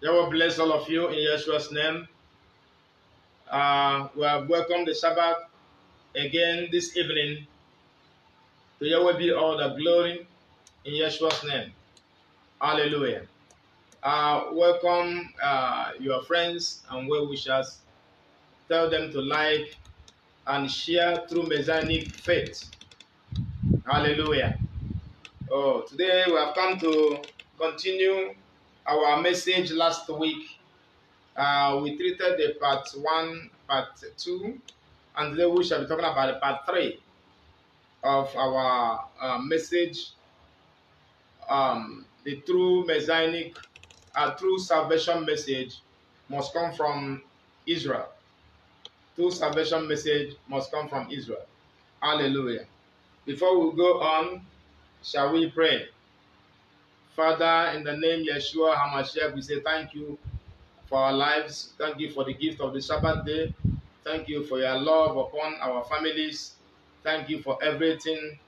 Yahweh bless all of you in Yeshua's name. We have welcomed the Sabbath again this evening. To Yahweh be all the glory in Yeshua's name. Hallelujah. Welcome your friends and well-wishers. Tell them to like and share through Messianic faith. Hallelujah. Oh, today we have come to continue our message last week. We treated the part 1, part 2, and today we shall be talking about the part 3 of our message, the true messianic, true salvation message must come from Israel. True salvation message must come from Israel. Hallelujah. Before we go on, shall we pray? Father, in the name Yeshua HaMashiach, we say thank you for our lives. Thank you for the gift of the Sabbath day. Thank you for your love upon our families. Thank you for everything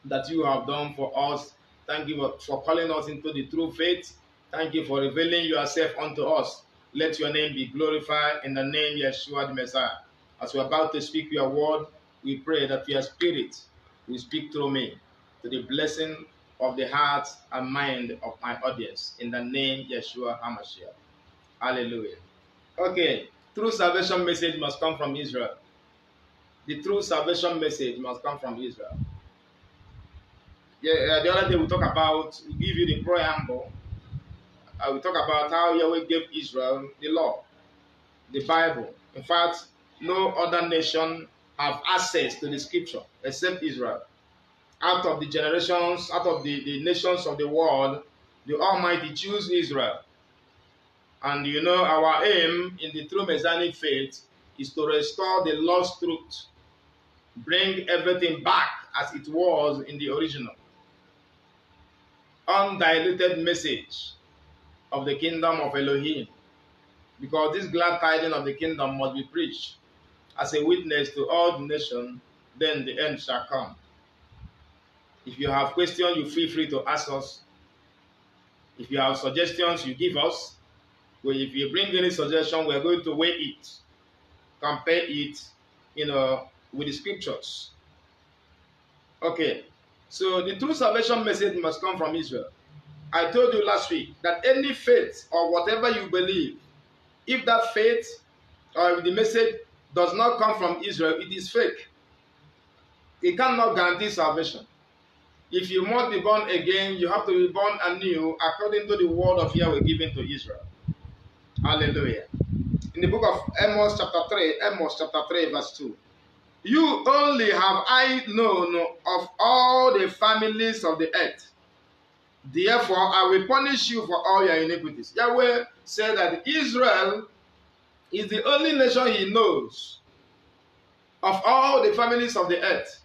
that you have done for us. Thank you for calling us into the true faith. Thank you for revealing yourself unto us. Let your name be glorified in the name Yeshua the Messiah. As we're about to speak your word, we pray that your spirit will speak through me to the blessing of the heart and mind of my audience. In the name Yeshua HaMashiach. Hallelujah. Okay, true salvation message must come from Israel. The true salvation message must come from Israel. The other day we give you the preamble. We talk about how Yahweh gave Israel the law, the Bible. In fact, no other nation have access to the scripture except Israel. Out of the generations, out of the nations of the world, the Almighty chose Israel. And you know, our aim in the true Messianic faith is to restore the lost truth, bring everything back as it was in the original. Undiluted message of the kingdom of Elohim. Because this glad tidings of the kingdom must be preached as a witness to all the nations, then the end shall come. If you have questions, you feel free to ask us. If you have suggestions, you give us. Well, if you bring any suggestion, we are going to weigh it, compare it, with the scriptures. Okay, so the true salvation message must come from Israel. I told you last week that any faith or whatever you believe, if that faith or if the message does not come from Israel, it is fake. It cannot guarantee salvation. If you must be born again, you have to be born anew according to the word of Yahweh given to Israel. Hallelujah. In the book of Amos chapter 3, verse 2. You only have I known of all the families of the earth. Therefore, I will punish you for all your iniquities. Yahweh said that Israel is the only nation he knows of all the families of the earth.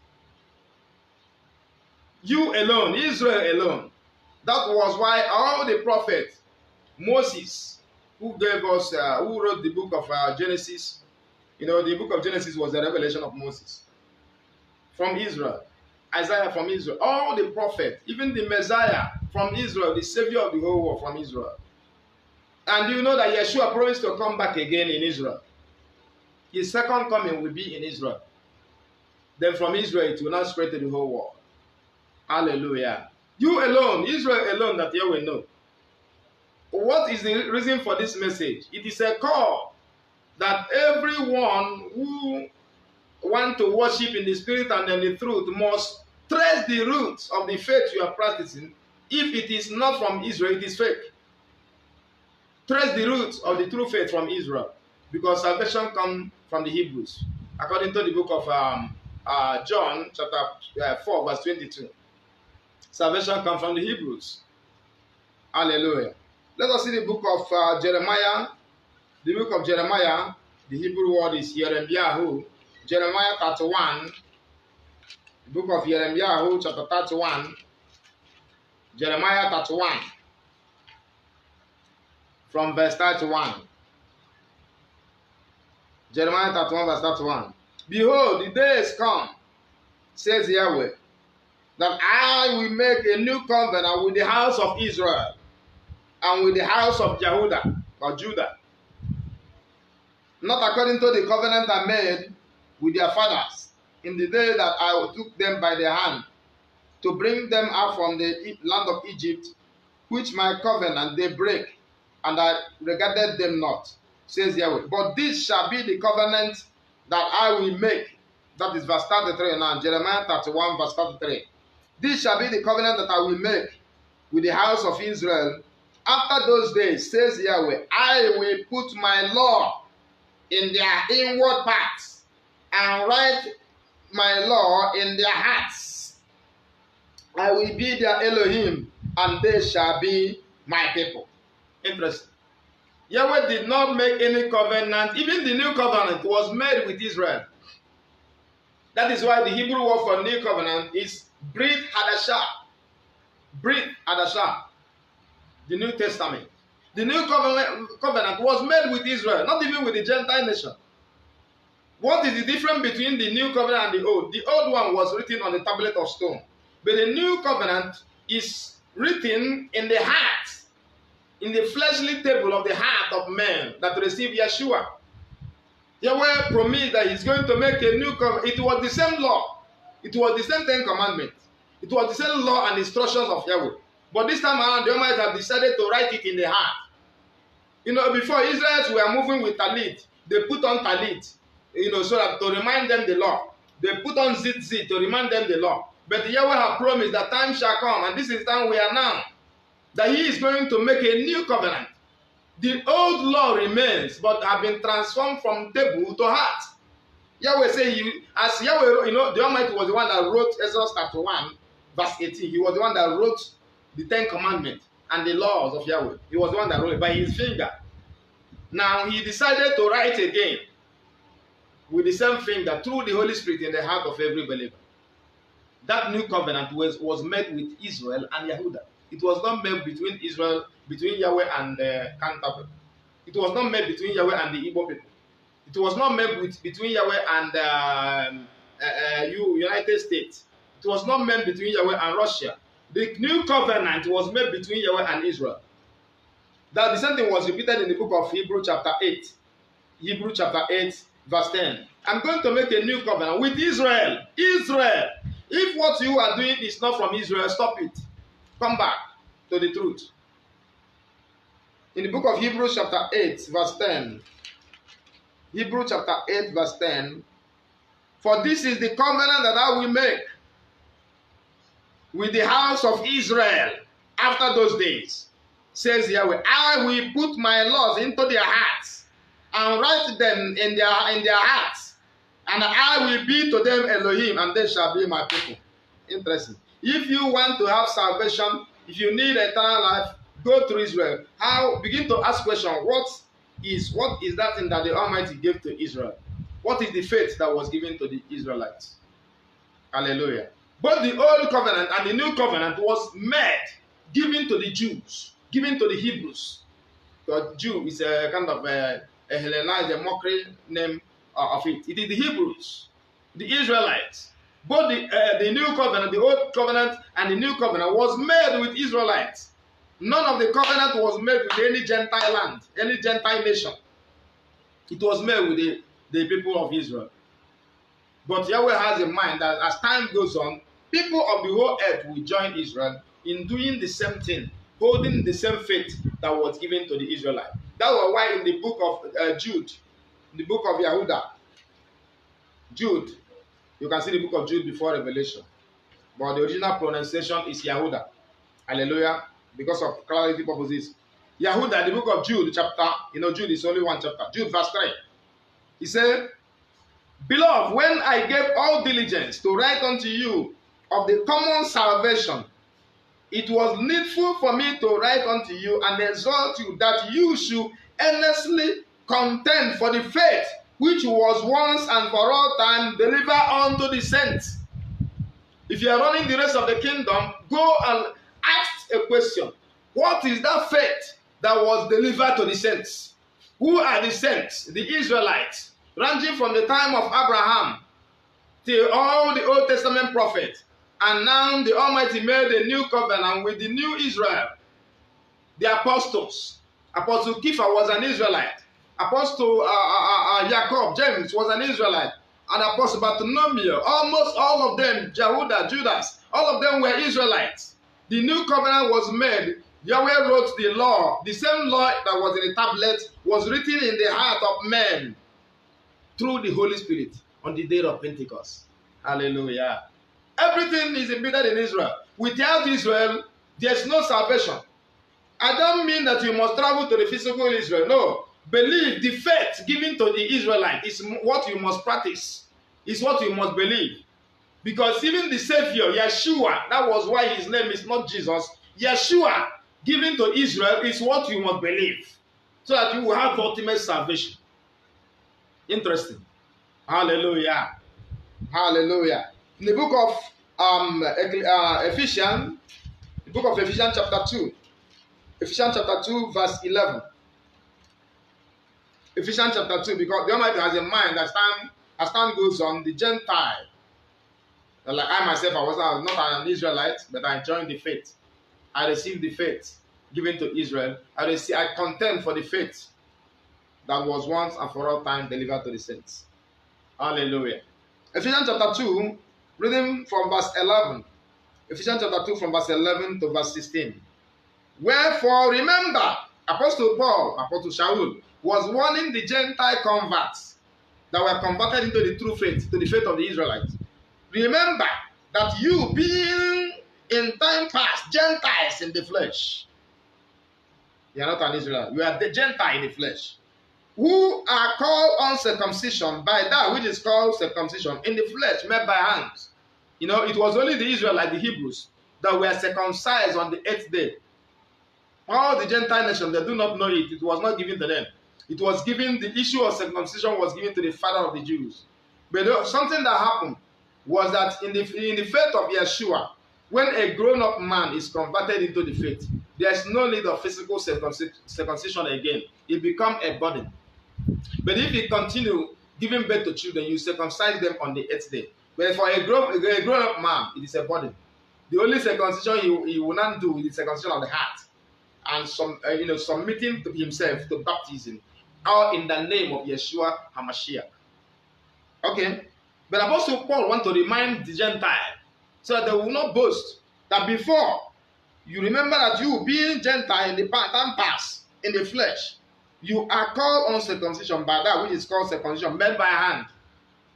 You alone, Israel alone. That was why all the prophets, Moses, who wrote the book of Genesis, the book of Genesis was the revelation of Moses from Israel. Isaiah from Israel. All the prophets, even the Messiah from Israel, the Savior of the whole world from Israel. And you know that Yeshua promised to come back again in Israel. His second coming will be in Israel. Then from Israel it will not spread to the whole world. Hallelujah. You alone, Israel alone, that you will know. What is the reason for this message? It is a call that everyone who wants to worship in the spirit and in the truth must trace the roots of the faith you are practicing. If it is not from Israel, it is fake. Trace the roots of the true faith from Israel, because salvation comes from the Hebrews, according to the book of John, chapter 4, verse 22. Salvation comes from the Hebrews. Hallelujah. Let us see the book of Jeremiah. The book of Jeremiah, the Hebrew word is Yeremiah. Jeremiah 31. The book of Jeremiah, chapter 31. Jeremiah 31. From verse 31. Jeremiah 31, verse 31. Behold, the days come, says Yahweh, that I will make a new covenant with the house of Israel and with the house of Jehudah. or Judah. Not according to the covenant I made with their fathers in the day that I took them by the hand to bring them out from the land of Egypt, which my covenant they break, and I regarded them not, says Yahweh. But this shall be the covenant that I will make. That is verse 33 now, Jeremiah 31 verse 33. This shall be the covenant that I will make with the house of Israel. After those days, says Yahweh, I will put my law in their inward parts and write my law in their hearts. I will be their Elohim, and they shall be my people. Interesting. Yahweh did not make any covenant. Even the new covenant was made with Israel. That is why the Hebrew word for new covenant is Brit Hadashah. Brit Hadashah. The New Testament. The new covenant was made with Israel, not even with the Gentile nation. What is the difference between the new covenant and the old? The old one was written on the tablet of stone. But the new covenant is written in the heart, in the fleshly table of the heart of man that receive Yeshua. Yahweh promised that he's going to make a new covenant. It was the same law. It was the same 10 commandments. It was the same law and instructions of Yahweh. But this time around, the Almighty have decided to write it in the heart. You know, before Israelites were moving with talit, they put on talit, you know, so that to remind them the law. They put on zit to remind them the law. But Yahweh has promised that time shall come, and this is the time we are now, that he is going to make a new covenant. The old law remains, but have been transformed from table to heart. Yahweh says, as Yahweh, you know, the Almighty was the one that wrote Exodus chapter 1, verse 18. He was the one that wrote the 10 commandments and the laws of Yahweh. He was the one that wrote it by his finger. Now he decided to write again with the same finger through the Holy Spirit in the heart of every believer. That new covenant was made with Israel and Yehudah. It was not made between Israel, between Yahweh and the Cantabile. It was not made between Yahweh and the Igbo people. It was not made between Yahweh and United States. It was not made between Yahweh and Russia. The new covenant was made between Yahweh and Israel. That the same thing was repeated in the book of Hebrews chapter 8. Hebrews chapter 8 verse 10. I'm going to make a new covenant with Israel. Israel. If what you are doing is not from Israel, stop it. Come back to the truth. In the book of Hebrews chapter 8 verse 10. Hebrews chapter 8 verse 10. For this is the covenant that I will make with the house of Israel after those days, says Yahweh. I will put my laws into their hearts and write them in their hearts, and I will be to them Elohim, and they shall be my people. Interesting. If you want to have salvation, if you need eternal life, go to Israel. Begin to ask question. What is that thing that the Almighty gave to Israel? What is the faith that was given to the Israelites? Hallelujah. Both the old covenant and the new covenant was made, given to the Jews, given to the Hebrews. The Jew is a kind of a Hellenized, a mockery name of it. It is the Hebrews, the Israelites. Both the new covenant, the old covenant, and the new covenant was made with Israelites. None of the covenant was made with any Gentile land, any Gentile nation. It was made with the people of Israel. But Yahweh has in mind that as time goes on, people of the whole earth will join Israel in doing the same thing, holding the same faith that was given to the Israelites. That was why in the book of Jude, in the book of Yehudah, Jude, you can see the book of Jude before Revelation. But the original pronunciation is Yehudah. Hallelujah. Because of clarity purposes. Yehudah, the book of Jude, chapter, Jude is only one chapter. Jude, verse 3. He said, Beloved, when I gave all diligence to write unto you of the common salvation, it was needful for me to write unto you and exhort you that you should earnestly contend for the faith which was once and for all time delivered unto the saints. If you are running the race of the kingdom, go and ask a question. What is that faith that was delivered to the saints? Who are the saints? The Israelites, ranging from the time of Abraham till all the Old Testament prophets. And now the Almighty made a new covenant with the new Israel, the apostles, Apostle Kepha was an Israelite. Apostle Jacob, James was an Israelite. And Apostle Bartholomew, almost all of them, Jehuda, Judas, all of them were Israelites. The new covenant was made. Yahweh wrote the law. The same law that was in the tablet was written in the heart of men through the Holy Spirit on the day of Pentecost. Hallelujah. Everything is embedded in Israel. Without Israel, there's no salvation. I don't mean that you must travel to the physical Israel. No. Believe the faith given to the Israelite is what you must practice. Is what you must believe. Because even the Savior, Yeshua, that was why his name is not Jesus. Yeshua, given to Israel, is what you must believe. So that you will have ultimate salvation. Interesting. Hallelujah. Hallelujah. In the book of Ephesians, the book of Ephesians chapter 2. Ephesians chapter 2 verse 11. Ephesians chapter 2, because the Almighty has in mind that as time goes on, the Gentile, like I myself, I was not an Israelite, but I joined the faith. I received the faith given to Israel. I contend for the faith that was once and for all time delivered to the saints. Hallelujah. Ephesians chapter 2, reading from verse 11. Ephesians chapter 2 from verse 11 to verse 16. Wherefore remember, Apostle Paul, Apostle Shaul, was warning the Gentile converts that were converted into the true faith, to the faith of the Israelites. Remember that you, being in time past Gentiles in the flesh, you are not an Israelite, you are the Gentile in the flesh, who are called uncircumcision by that which is called circumcision in the flesh, made by hands. You know, it was only the Israelites, the Hebrews, that were circumcised on the 8th day. All the Gentile nations, they do not know it. It was not given to them. It was given, the issue of circumcision was given to the father of the Jews. But something that happened was that in the faith of Yeshua, when a grown-up man is converted into the faith, there's no need of physical circumcision again. It becomes a burden. But if you continue giving birth to children, you circumcise them on the 8th day. But for a grown-up man, it is a burden. The only circumcision he will not do is the circumcision of the heart, and submitting to himself to baptism, all in the name of Yeshua HaMashiach. Okay, but Apostle Paul wants to remind the Gentile so that they will not boast that before, you remember that you being Gentile in the time past, in the flesh, you are called uncircumcision by that which is called circumcision, made by hand.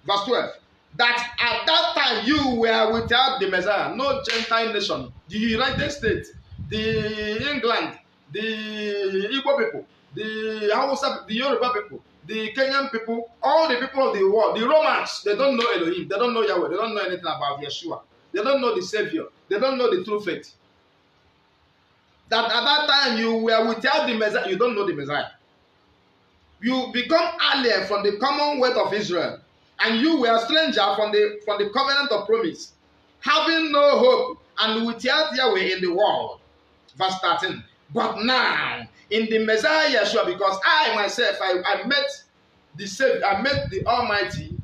Verse 12. That at that time you were without the Messiah, no Gentile nation, the United States, the England, the Igbo people, the Hausa, the Yoruba people, the Kenyan people, all the people of the world, the Romans, they don't know Elohim, they don't know Yahweh, they don't know anything about Yeshua, they don't know the Savior, they don't know the true faith. That at that time you were without the Messiah, you don't know the Messiah. You become alien from the commonwealth of Israel, and you were a stranger from the covenant of promise, having no hope and without Yahweh in the world. Verse 13. But now, in the Messiah Yeshua, because I myself, I met the Savior, I met the Almighty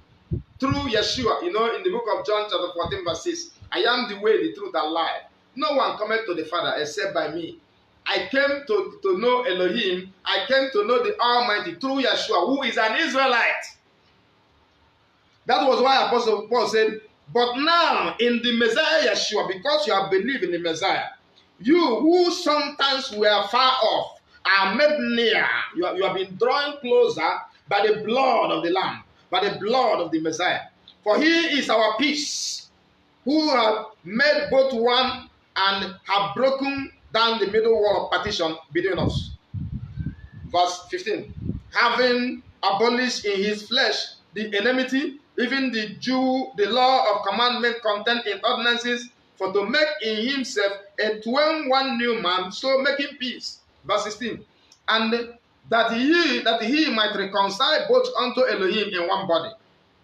through Yeshua. You know, in the book of John chapter 14 verse 6, I am the way, the truth, and life. No one cometh to the Father except by me. I came to know Elohim. I came to know the Almighty through Yeshua, who is an Israelite. That was why Apostle Paul said, but now in the Messiah Yeshua, because you have believed in the Messiah, you who sometimes were far off are made near. You have been drawn closer by the blood of the Lamb, by the blood of the Messiah. For he is our peace, who have made both one and have broken down the middle wall of partition between us. Verse 15. Having abolished in his flesh the enmity, even the Jew, the law of commandment contained in ordinances, for to make in himself a 21 new man, so making peace. Verse 16. And that he might reconcile both unto Elohim in one body,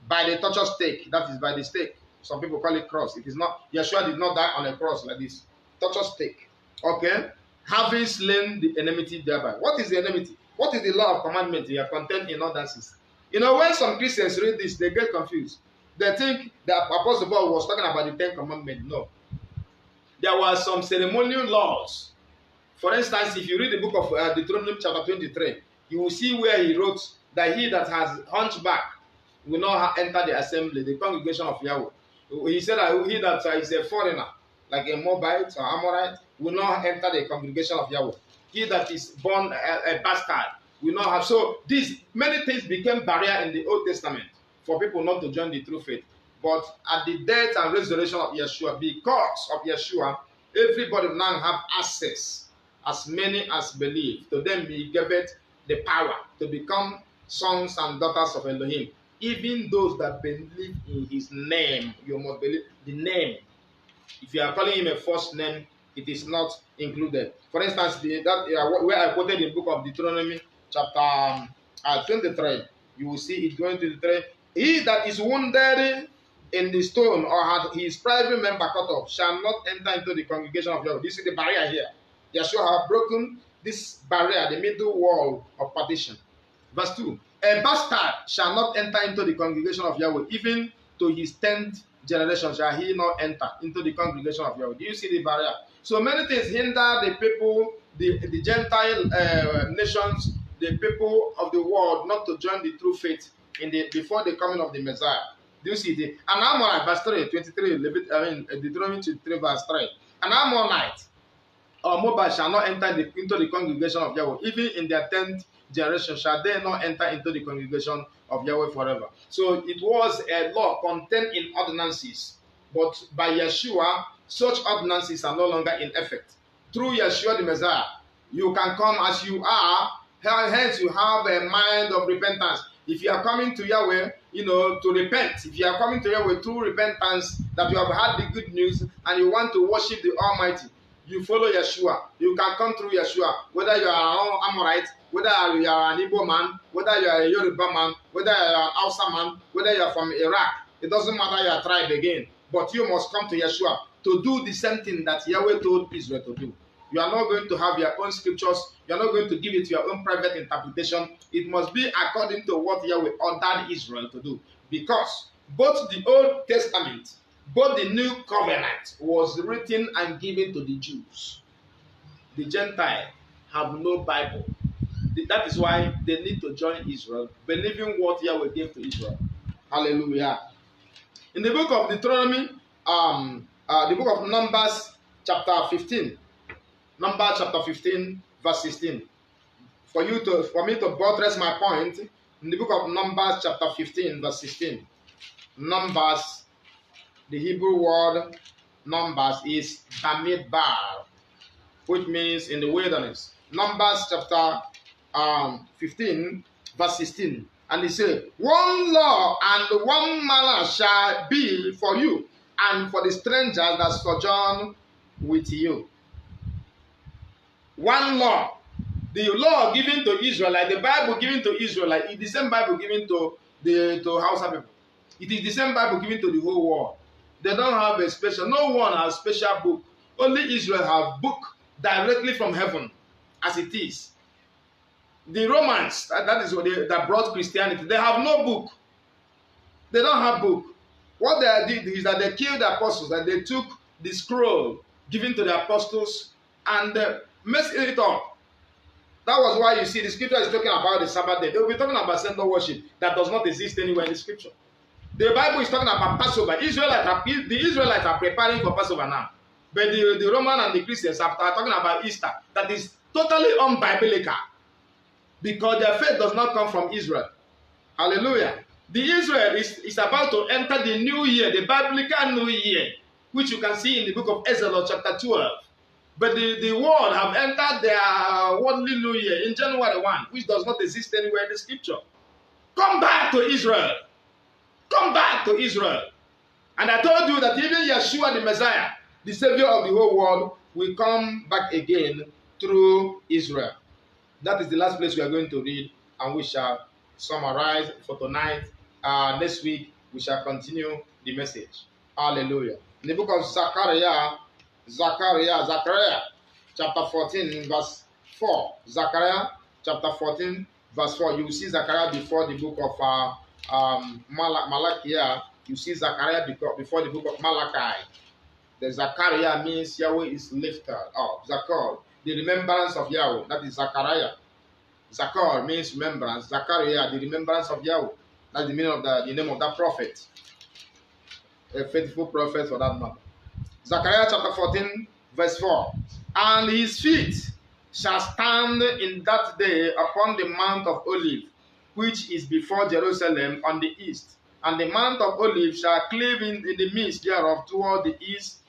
by the torture stake, that is by the stake. Some people call it cross. It is not. Yeshua did not die on a cross like this. Torture stake. Okay? Having slain the enmity thereby. What is the enmity? What is the law of commandment here contained in ordinances? You know, when some Christians read this, they get confused. They think that Apostle Paul was talking about the 10 Commandments. No. There were some ceremonial laws For instance, if you read the book of Deuteronomy chapter 23, you will see where he wrote that he that has hunchback will not enter the assembly, the congregation of Yahweh. He said that he that is a foreigner, like a Moabite or Amorite, will not enter the congregation of Yahweh. He that is born a bastard will not have. So these many things became barrier in the Old Testament for people not to join the true faith. But at the death and resurrection of Yeshua, because of Yeshua, everybody now have access, as many as believe. To them he gave it the power to become sons and daughters of Elohim. Even those that believe in his name, you must believe the name. If you are calling him a first name, it is not included. For instance, where I quoted in the book of Deuteronomy, chapter 23, you will see it going to the 23. He that is wounded in the stone or had his private member cut off shall not enter into the congregation of Yahweh. This is the barrier here. Yeshua have broken this barrier, the middle wall of partition. Verse 2. A bastard shall not enter into the congregation of Yahweh, even to his 10th generation shall he not enter into the congregation of Yahweh. Do you see the barrier? So many things hinder the people, the Gentile nations, the people of the world not to join the true faith before the coming of the Messiah. Do you see the an Ammonite, verse 3, 23, Deuteronomy 23, verse 3. An Ammonite or Moabite shall not enter into the congregation of Yahweh, even in their 10th generation shall they not enter into the congregation of Yahweh forever. So it was a law contained in ordinances, but by Yeshua, such ordinances are no longer in effect. Through Yeshua the Messiah, you can come as you are, hence you have a mind of repentance. If you are coming to Yahweh, to repent, if you are coming to Yahweh through repentance, that you have heard the good news and you want to worship the Almighty, you follow Yeshua. You can come through Yeshua, whether you are an Amorite, whether you are an Igbo man, whether you are a Yoruba man, whether you are an Hausa man, whether you are from Iraq. It doesn't matter your tribe again. But you must come to Yeshua to do the same thing that Yahweh told Israel to do. You are not going to have your own scriptures. You are not going to give it your own private interpretation. It must be according to what Yahweh ordered Israel to do. Because both the Old Testament, both the New Covenant was written and given to the Jews. The Gentiles have no Bible. That is why they need to join Israel, believing what Yahweh gave to Israel. Hallelujah. In the book of Deuteronomy, the book of Numbers, chapter 15. Numbers chapter 15, verse 16. For me to buttress my point, in the book of Numbers chapter 15, verse 16. Numbers, the Hebrew word Numbers is Bamidbar, which means in the wilderness. Numbers chapter 15, verse 16. And he said, one law and one manner shall be for you and for the strangers that sojourn with you. One law. The law given to Israelite, the Bible given to Israelite, is the same Bible given to Hausa people. It is the same Bible given to the whole world. They don't have a special, no one has special book. Only Israel have book directly from heaven, as it is. The Romans, that is what that brought Christianity, they have no book. They don't have book. What they did is that they killed the apostles and they took the scroll given to the apostles and messed it up. That was why you see the scripture is talking about the Sabbath day. They will be talking about Sunday worship that does not exist anywhere in the scripture. The Bible is talking about Passover. The Israelites are preparing for Passover now. But the Roman and the Christians are talking about Easter. That is totally unbiblical. Because their faith does not come from Israel. Hallelujah. The Israel is about to enter the new year, the biblical new year, which you can see in the book of Exodus chapter 12. But the world have entered their worldly new year in January 1, which does not exist anywhere in the scripture. Come back to Israel. Come back to Israel. And I told you that even Yeshua the Messiah, the Savior of the whole world, will come back again through Israel. That is the last place we are going to read, and we shall summarize for tonight. Next week, we shall continue the message. Hallelujah. In the book of Zechariah, chapter 14, verse 4. Zechariah, chapter 14, verse 4. You will see Zechariah before the book of Malachi. You see Zechariah before the book of Malachi. The Zechariah means Yahweh is lifted up. Zechariah. the remembrance of Yahweh. That is Zechariah. Zakar means remembrance. Zachariah, the remembrance of Yahweh. That's the meaning of the name of that prophet. A faithful prophet for that matter. Zechariah chapter 14, verse 4. And his feet shall stand in that day upon the Mount of Olives, which is before Jerusalem on the east. And the Mount of Olives shall cleave in the midst thereof toward the east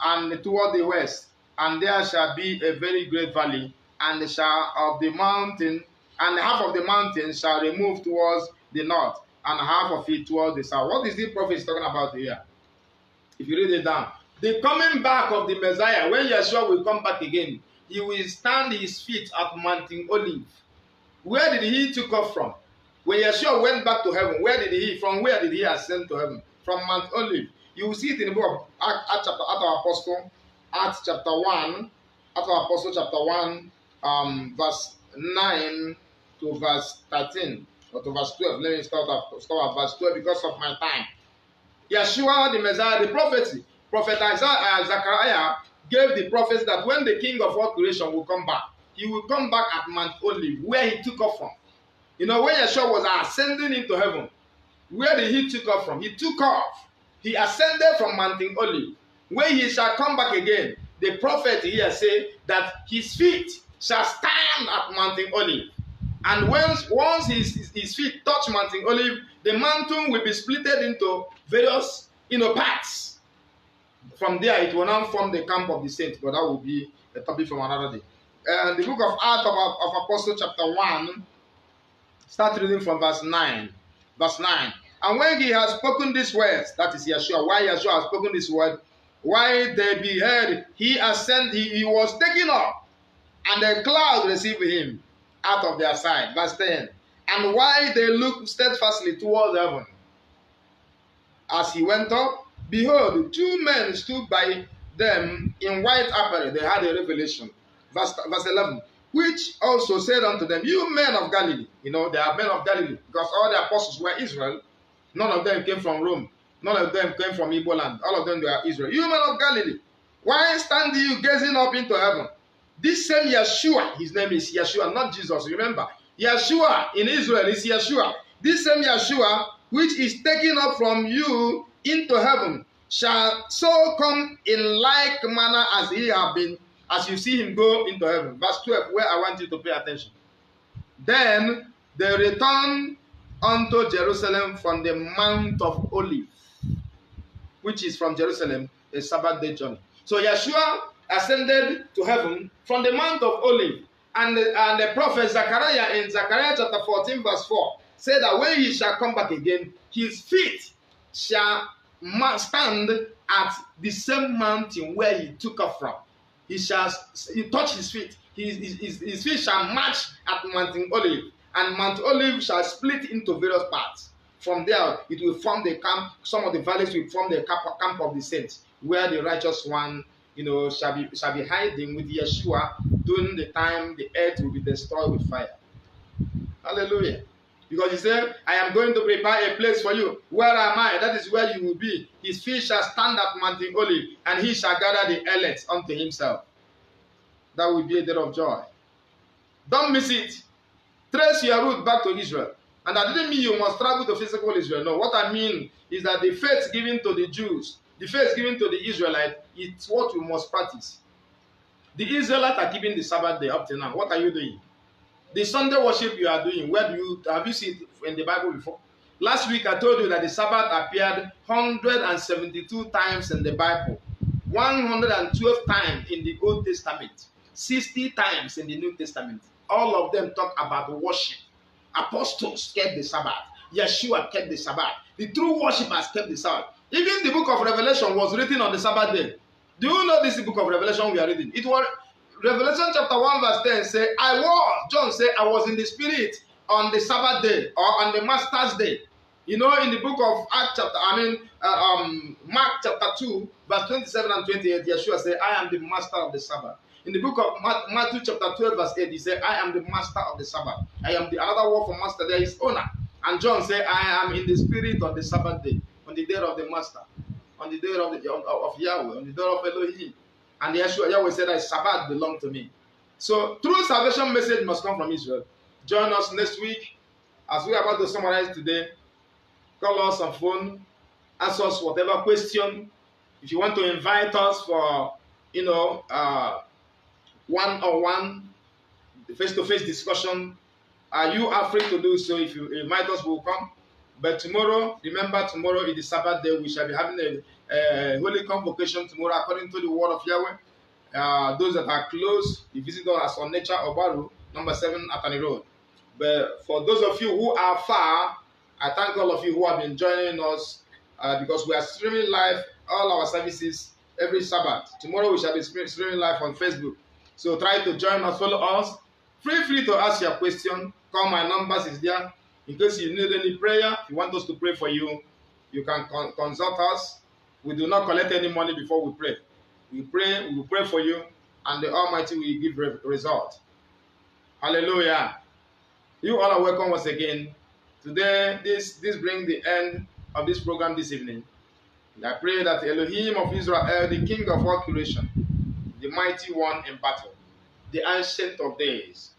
and toward the west. And there shall be a very great valley, and the shall of the mountain, and half of the mountain shall remove towards the north, and half of it towards the south. What is the prophet talking about here? If you read it down, the coming back of the Messiah, when Yeshua will come back again, he will stand his feet at Mountain Olive. Where did he took off from? When Yeshua went back to heaven, from where did he ascend to heaven? From Mount Olive. You will see it in the book of Acts chapter 1, chapter 1, verse 9 to verse 13, or to verse 12. Let me start at verse 12 because of my time. Yeshua, the Messiah, the prophecy. Prophet Isaiah, Zechariah gave the prophecy that when the King of all creation will come back, he will come back at Mount Olive, where he took off from. You know, when Yeshua was ascending into heaven, where did he took off from? He took off. He ascended from Mountain Olive. When he shall come back again, the prophet here say that his feet shall stand at Mountain Olive. And once his feet touch Mountain Olive, the mountain will be splitted into various parts. From there, it will now form the camp of the saints, but that will be a topic from another day. The book of Acts of Apostles, chapter 1, start reading from verse 9. Verse 9. And when he has spoken these words, that is Yeshua, why Yeshua has spoken this word, why they beheld, he ascended, he was taken up, and the cloud received him out of their sight. Verse 10. And while they looked steadfastly towards heaven, as he went up, behold, two men stood by them in white apparel. They had a revelation. Verse 11. Which also said unto them, you men of Galilee. You know, they are men of Galilee, because all the apostles were Israel. None of them came from Rome. None of them came from Igbo land. All of them were Israel. You men of Galilee, why stand you gazing up into heaven? This same Yeshua, his name is Yeshua, not Jesus. Remember, Yeshua in Israel is Yeshua. This same Yeshua, which is taken up from you into heaven, shall so come in like manner as he have been, as you see him go into heaven. Verse 12, where I want you to pay attention. Then they returned unto Jerusalem from the Mount of Olives, which is from Jerusalem a Sabbath day journey. So Yeshua ascended to heaven from the Mount of Olives, and the prophet Zechariah in Zechariah chapter 14 verse 4 said that when he shall come back again, his feet shall stand at the same mountain where he took off from. He touch his feet. His feet shall march at Mountain Olive, and Mount Olive shall split into various parts. From there, it will form the camp. Some of the valleys will form the camp of the saints, where the righteous one, shall be hiding with Yeshua during the time the earth will be destroyed with fire. Hallelujah. Because he said, I am going to prepare a place for you. Where am I? That is where you will be. His feet shall stand at Mountain Olive, and he shall gather the elect unto himself. That will be a day of joy. Don't miss it. Trace your route back to Israel. And that didn't mean you must travel to physical Israel. No, what I mean is that the faith given to the Jews, the faith given to the Israelites, it's what we must practice. The Israelites are keeping the Sabbath day up to now. What are you doing? The Sunday worship you are doing, have you seen it in the Bible before? Last week I told you that the Sabbath appeared 172 times in the Bible, 112 times in the Old Testament, 60 times in the New Testament. All of them talk about worship. Apostles kept the Sabbath. Yeshua kept the Sabbath. The true worshippers kept the Sabbath. Even the book of Revelation was written on the Sabbath day. Do you know this book of Revelation we are reading? It was Revelation chapter 1 verse 10 say, John said, I was in the spirit on the Sabbath day or on the Master's day. You know, in the book of Mark chapter 2 verse 27 and 28, Yeshua said, I am the master of the Sabbath. In the book of Matthew chapter 12 verse 8, he said, I am the master of the Sabbath. I am another word for master there is owner. And John said, I am in the spirit on the Sabbath day, on the day of the master, on the day of Yahweh, on the day of Elohim. And Yahweh said that Sabbath belonged to me. So true salvation message must come from Israel. Join us next week as we are about to summarize today. Call us on phone, ask us whatever question. If you want to invite us for, one-on-one, face-to-face discussion, you are free to do so. If you invite us, we'll come. But tomorrow, remember, tomorrow is the Sabbath day. We shall be having a holy convocation tomorrow according to the word of Yahweh. Those that are close, you visit us on Nature Obaru, number 7 Atani Road. But for those of you who are far, I thank all of you who have been joining us because we are streaming live all our services every Sabbath. Tomorrow we shall be streaming live on Facebook. So try to join us, follow us. Feel free to ask your question. Call my numbers is there. In case you need any prayer, if you want us to pray for you, you can consult us. We do not collect any money before we pray. We will pray for you, and the Almighty will give result. Hallelujah. You all are welcome once again. Today, this brings the end of this program this evening. And I pray that the Elohim of Israel, the King of all creation, the mighty one in battle, the ancient of days,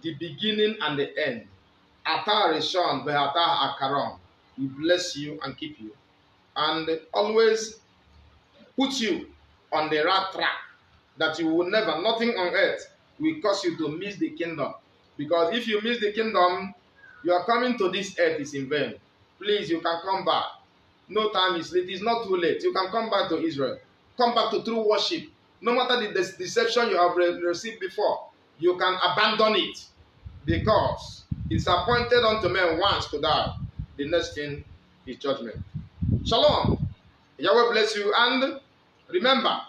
the beginning and the end, Atah Rishon Ve'atah Akaron, we bless you and keep you, and always put you on the right track, that you will never, nothing on earth will cause you to miss the kingdom. Because if you miss the kingdom, your coming to this earth is in vain. Please, you can come back. No time is late. It's not too late. You can come back to Israel. Come back to true worship. No matter the deception you have received before, you can abandon it. Because it's appointed unto men once to die. The next thing is judgment. Shalom. Yahweh bless you. And remember,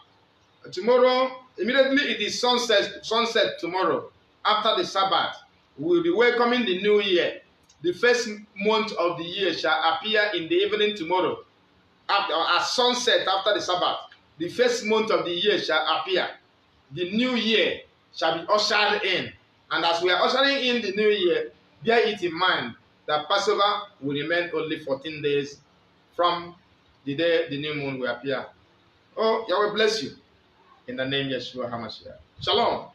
tomorrow, immediately it is sunset tomorrow. After the Sabbath, we will be welcoming the new year. The first month of the year shall appear in the evening tomorrow. At sunset after the Sabbath, the first month of the year shall appear. The new year shall be ushered in. And as we are ushering in the new year, bear it in mind that Passover will remain only 14 days from the day the new moon will appear. Oh, Yahweh bless you. In the name of Yeshua HaMashiach. Shalom.